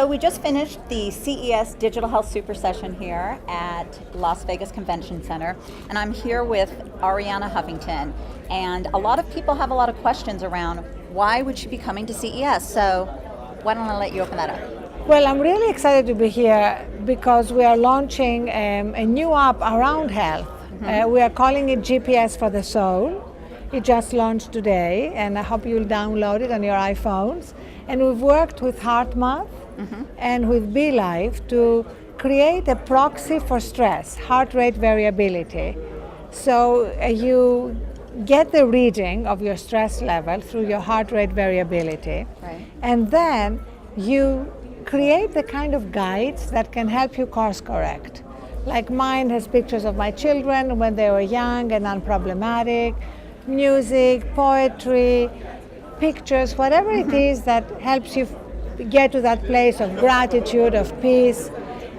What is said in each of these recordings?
we just finished the CES Digital Health Super Session here at Las Vegas Convention Center, and I'm here with Arianna Huffington. And a lot of people have a lot of questions around why would she be coming to CES, so why don't I let you open that up? Well, I'm really excited to be here because we are launching a new app around health. We are calling it GPS for the Soul. It just launched today, and I hope you'll download it on your iPhones. And we've worked with HeartMath and with BeLife to create a proxy for stress, heart rate variability. So you get the reading of your stress level through your heart rate variability. Right. And then you create the kind of guides that can help you course correct. Like mine has pictures of my children when they were young and unproblematic, music, poetry, pictures, whatever it is that helps you get to that place of gratitude, of peace.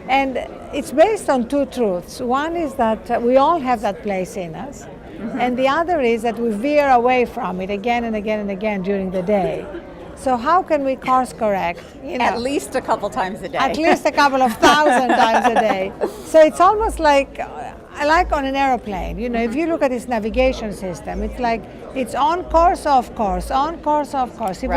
And it's based on two truths. One is that we all have that place in us, and the other is that we veer away from it again and again and again during the day. So how can we course correct? At least a couple times a day. At least a couple of thousand times a day. So it's almost like on an aeroplane. If you look at this navigation system, it's like it's on course, off course, on course, off course. If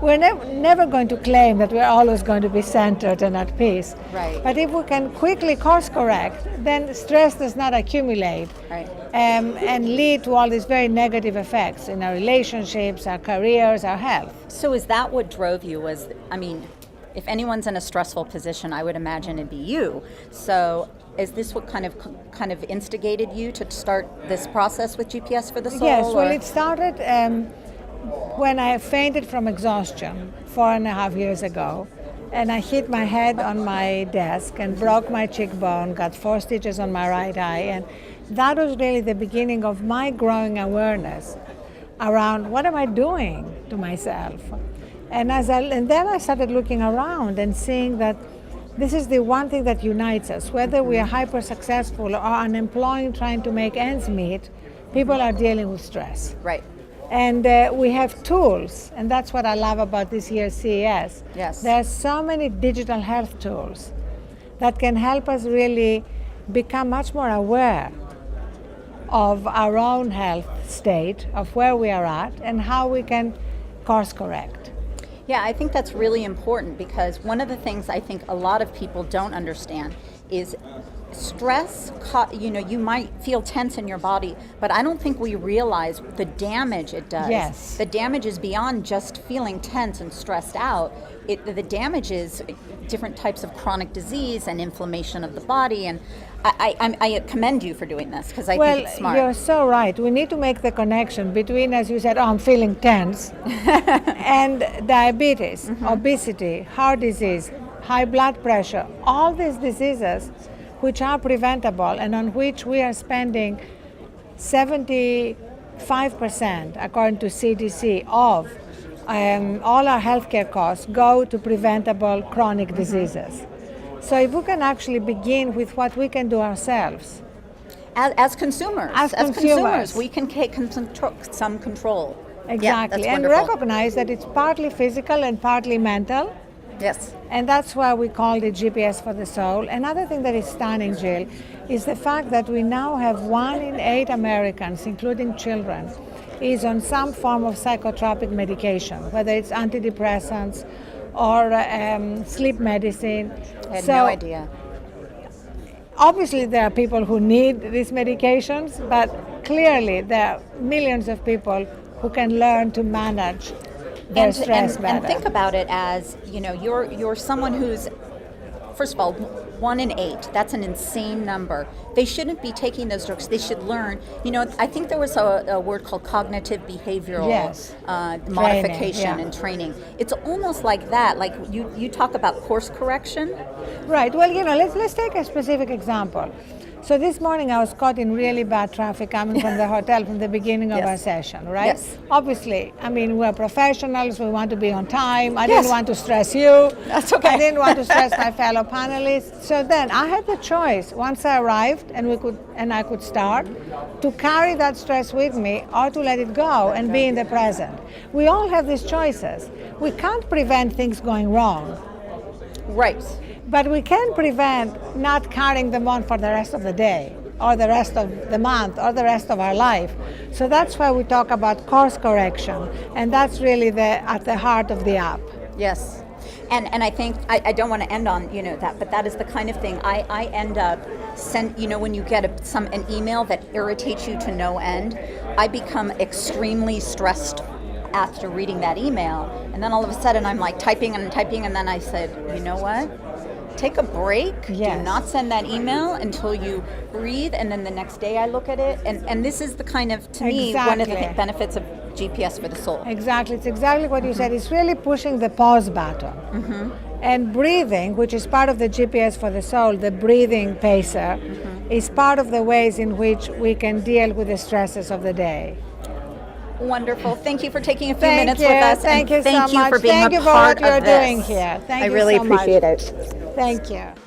we're never going to claim that we're always going to be centered and at peace. Right. But if we can quickly course correct, then stress does not accumulate and lead to all these very negative effects in our relationships, our careers, our health. So is that what drove you? If anyone's in a stressful position, I would imagine it'd be you. So is this what kind of instigated you to start this process with GPS for the Soul? Yes, well, it started when I fainted from exhaustion 4.5 years ago, and I hit my head on my desk and broke my cheekbone, got 4 stitches on my right eye, and that was really the beginning of my growing awareness around what am I doing to myself. And then I started looking around and seeing that this is the one thing that unites us. Whether we are hyper successful or unemployed trying to make ends meet, people are dealing with stress. Right. And we have tools, and that's what I love about this year's CES. Yes. There are so many digital health tools that can help us really become much more aware of our own health state, of where we are at, and how we can course correct. Yeah, I think that's really important because one of the things I think a lot of people don't understand is stress. You might feel tense in your body, but I don't think we realize the damage it does. Yes. The damage is beyond just feeling tense and stressed out. The damage is different types of chronic disease and inflammation of the body, and I commend you for doing this because I think it's smart. Well, you're so right. We need to make the connection between, as you said, I'm feeling tense, and diabetes, obesity, heart disease, high blood pressure, all these diseases which are preventable and on which we are spending 75%, according to CDC, of all our healthcare costs go to preventable chronic diseases. So if we can actually begin with what we can do ourselves. As consumers, we can take some control. Exactly, yeah, and recognize that it's partly physical and partly mental. Yes. And that's why we called it GPS for the Soul. Another thing that is stunning, Jill, is the fact that we now have 1 in 8 Americans, including children, is on some form of psychotropic medication, whether it's antidepressants or sleep medicine. I had no idea. Obviously, there are people who need these medications, but clearly there are millions of people who can learn to manage their stress better. And think about it as, you're someone who's, first of all, 1 in 8. That's an insane number. They shouldn't be taking those drugs. They should learn. I think there was a word called cognitive behavioral modification and training. It's almost like that. Like you talk about course correction. Right. Well, let's take a specific example. So this morning I was caught in really bad traffic coming from the hotel from the beginning of our session, right? Yes. Obviously, we're professionals, we want to be on time. I didn't want to stress you. That's okay. I didn't want to stress my fellow panelists. So then I had the choice, once I arrived and I could start, to carry that stress with me or to let it go and be in the present. We all have these choices. We can't prevent things going wrong. Right. But we can prevent not carrying them on for the rest of the day, or the rest of the month, or the rest of our life. So that's why we talk about course correction, and that's really at the heart of the app. Yes. And I think, I don't want to end on, that, but that is the kind of thing I end up when you get an email that irritates you to no end, I become extremely stressed after reading that email. And then all of a sudden I'm like typing, and then I said, you know what? Take a break. Yes. Do not send that email until you breathe, and then the next day I look at it. And this is the kind of, to me, one of the benefits of GPS for the soul. Exactly. It's exactly what you said. It's really pushing the pause button. And breathing, which is part of the GPS for the soul, the breathing pacer, is part of the ways in which we can deal with the stresses of the day. Wonderful. Thank you for taking a few minutes with us. Thank you so much. Thank you for being Thank you a for part what you're of this. doing here. Thank I you really so much. appreciate it. Thank you.